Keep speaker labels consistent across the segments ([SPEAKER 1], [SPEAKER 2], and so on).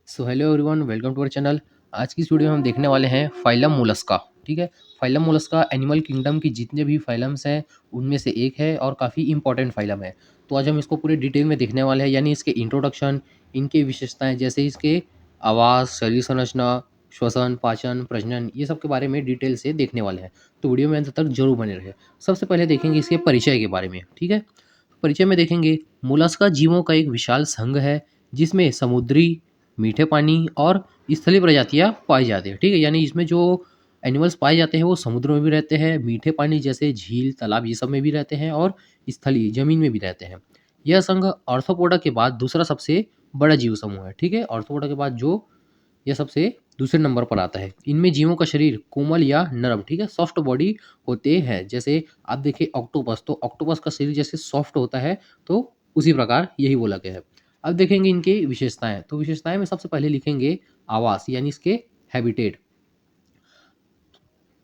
[SPEAKER 1] So hello everyone, welcome to our channel. आज की इस वीडियो में हम देखने वाले हैं फाइलम मोलस्का। ठीक है। फाइलम मोलस्का एनिमल किंगडम की जितने भी फाइलम्स हैं उनमें से एक है और काफ़ी इंपॉर्टेंट फाइलम है। तो आज हम इसको पूरे डिटेल में देखने वाले हैं, यानी इसके इंट्रोडक्शन, इनके विशेषताएं जैसे इसके आवास, शरीर संरचना, श्वसन, पाचन, प्रजनन, ये सब के बारे में डिटेल से देखने वाले हैं। तो वीडियो में अंत तक जरूर बने रहे। सबसे पहले देखेंगे इसके परिचय के बारे में। ठीक है। परिचय में देखेंगे मोलस्का जीवों का एक विशाल संघ है जिसमें समुद्री, मीठे पानी और स्थलीय प्रजातियां पाई जाती है। ठीक है। यानी इसमें जो एनिमल्स पाए जाते हैं वो समुद्र में भी रहते हैं, मीठे पानी जैसे झील, तालाब, ये सब में भी रहते हैं और स्थलीय जमीन में भी रहते हैं। यह संघ आर्थ्रोपोडा के बाद दूसरा सबसे बड़ा जीव समूह है। ठीक है। आर्थ्रोपोडा के बाद जो यह सबसे दूसरे नंबर पर आता है। इनमें जीवों का शरीर कोमल या नरम, ठीक है, सॉफ्ट बॉडी होते हैं। जैसे आप देखिए ऑक्टोपस, तो ऑक्टोपस का शरीर जैसे सॉफ्ट होता है, तो उसी प्रकार यही बोला गया है। अब देखेंगे इनकी विशेषताएं। तो विशेषताएं में सबसे पहले लिखेंगे आवास, यानी इसके हैबिटेट।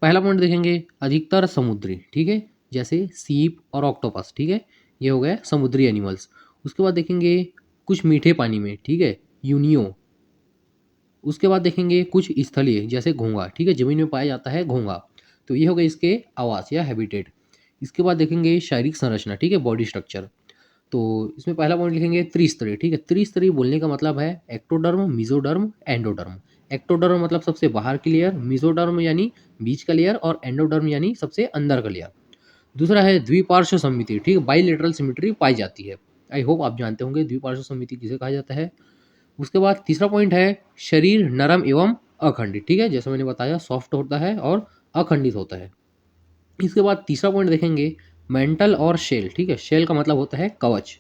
[SPEAKER 1] पहला पॉइंट देखेंगे अधिकतर समुद्री, ठीक है, जैसे सीप और ऑक्टोपस। ठीक है। ये हो गए समुद्री एनिमल्स। उसके बाद देखेंगे कुछ मीठे पानी में, ठीक है, यूनियो। उसके बाद देखेंगे कुछ स्थलीय जैसे घोंघा, ठीक है, जमीन में पाया जाता है घोंघा। तो ये हो गए इसके आवास या हैबिटेट। इसके बाद देखेंगे शारीरिक संरचना, ठीक है, बॉडी स्ट्रक्चर। तो इसमें पहला पॉइंट लिखेंगे त्रिस्तरीय। ठीक है। त्रिस्तरीय बोलने का मतलब है एक्टोडर्म, मिजोडर्म, एंडोडर्म। एक्टोडर्म मतलब सबसे बाहर की लेयर, मिजोडर्म यानी बीच का लेयर, और एंडोडर्म यानी सबसे अंदर का लेयर। दूसरा है द्विपार्श्व सममिति, ठीक है, बाइलेटरल सिमेट्री पाई जाती है। आई होप आप जानते होंगे द्विपार्श्व सममिति किसे कहा जाता है। उसके बाद तीसरा पॉइंट है शरीर नरम एवं अखंडित। ठीक है। जैसे मैंने बताया सॉफ्ट होता है और अखंडित होता है। इसके बाद तीसरा पॉइंट देखेंगे मेंटल और शेल। ठीक है। शेल का मतलब होता है कवच।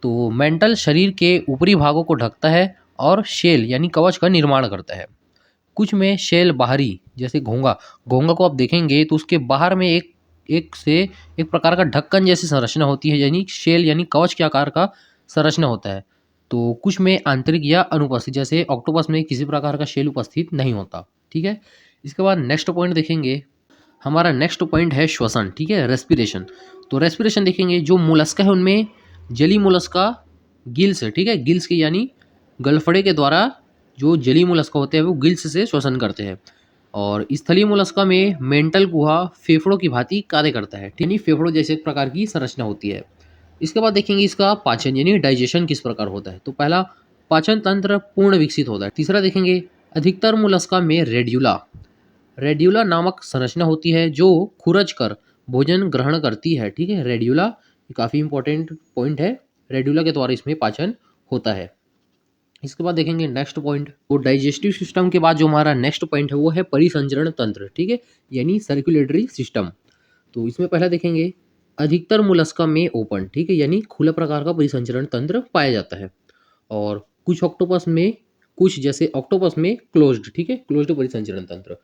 [SPEAKER 1] तो मेंटल शरीर के ऊपरी भागों को ढकता है और शेल यानी कवच का निर्माण करता है। कुछ में शेल बाहरी, जैसे घोंघा। घोंघा को आप देखेंगे तो उसके बाहर में एक एक से एक प्रकार का ढक्कन जैसी संरचना होती है, यानी शेल यानी कवच के आकार का संरचना होता है। तो कुछ में आंतरिक या अनुपस्थित, जैसे ऑक्टोपस में किसी प्रकार का शेल उपस्थित नहीं होता। ठीक है। इसके बाद नेक्स्ट पॉइंट देखेंगे। हमारा नेक्स्ट पॉइंट है श्वसन, ठीक है, रेस्पिरेशन। तो रेस्पिरेशन देखेंगे जो मोलस्का है उनमें जली मोलस्का गिल्स है, ठीक है, गिल्स के यानी गलफड़े के द्वारा जो जली मोलस्का होते हैं वो गिल्स से श्वसन करते हैं। और स्थलीय मोलस्का में मेंटल गुहा फेफड़ों की भांति कार्य करता है, यानी फेफड़ों जैसे एक प्रकार की संरचना होती है। इसके बाद देखेंगे इसका पाचन यानी डाइजेशन किस प्रकार होता है। तो पहला, पाचन तंत्र पूर्ण विकसित होता है। तीसरा देखेंगे अधिकतर मोलस्का में रेड्यूला रेड्यूला नामक संरचना होती है जो खुरच कर भोजन ग्रहण करती है। ठीक है। रेड्यूला काफ़ी इंपॉर्टेंट पॉइंट है। रेड्यूला के द्वारा इसमें पाचन होता है। इसके बाद देखेंगे नेक्स्ट पॉइंट। वो डाइजेस्टिव सिस्टम के बाद जो हमारा नेक्स्ट पॉइंट है वो है परिसंचरण तंत्र, ठीक है, यानी सर्कुलेटरी सिस्टम। तो इसमें पहला देखेंगे अधिकतर मोलस्का में ओपन, ठीक है, यानी खुला प्रकार का परिसंचरण तंत्र पाया जाता है। और कुछ ऑक्टोपस में, कुछ जैसे ऑक्टोपस में क्लोज्ड, ठीक है, क्लोज्ड परिसंचरण तंत्र।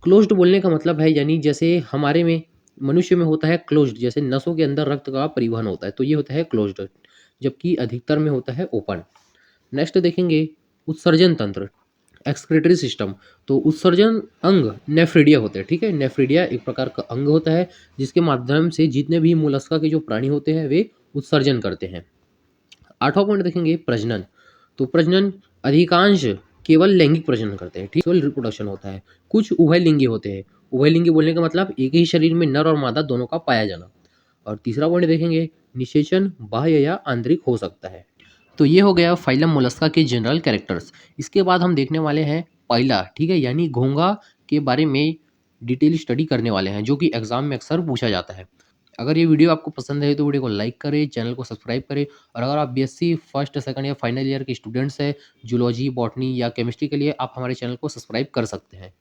[SPEAKER 1] क्लोज्ड बोलने का मतलब है यानी जैसे हमारे में, मनुष्य में होता है क्लोज्ड, जैसे नसों के अंदर रक्त का परिवहन होता है, तो ये होता है क्लोज्ड, जबकि अधिकतर में होता है ओपन। नेक्स्ट देखेंगे उत्सर्जन तंत्र, एक्सक्रीटरी सिस्टम। तो उत्सर्जन अंग नेफ्रिडिया होते हैं। ठीक है। नेफ्रिडिया एक प्रकार का अंग होता है जिसके माध्यम से जितने भी मोलस्का के जो प्राणी होते हैं वे उत्सर्जन करते हैं। आठवां पॉइंट देखेंगे प्रजनन। तो प्रजनन अधिकांश केवल लैंगिक प्रजनन करते हैं, ठीक, केवल रिप्रोडक्शन होता है। कुछ उभयलिंगी होते हैं। उभयलिंगी बोलने का मतलब एक ही शरीर में नर और मादा दोनों का पाया जाना। और तीसरा पॉइंट देखेंगे निषेचन बाह्य या आंतरिक हो सकता है। तो ये हो गया फाइलम मोलस्का के जनरल कैरेक्टर्स। इसके बाद हम देखने वाले हैं पाइला, ठीक है, यानी घोंघा के बारे में डिटेल स्टडी करने वाले हैं, जो कि एग्जाम में अक्सर पूछा जाता है। अगर ये वीडियो आपको पसंद है तो वीडियो को लाइक करें, चैनल को सब्सक्राइब करें। और अगर आप बीएससी फर्स्ट, सेकंड या फाइनल ईयर के स्टूडेंट्स हैं, जूलॉजी, बॉटनी या केमिस्ट्री के लिए, आप हमारे चैनल को सब्सक्राइब कर सकते हैं।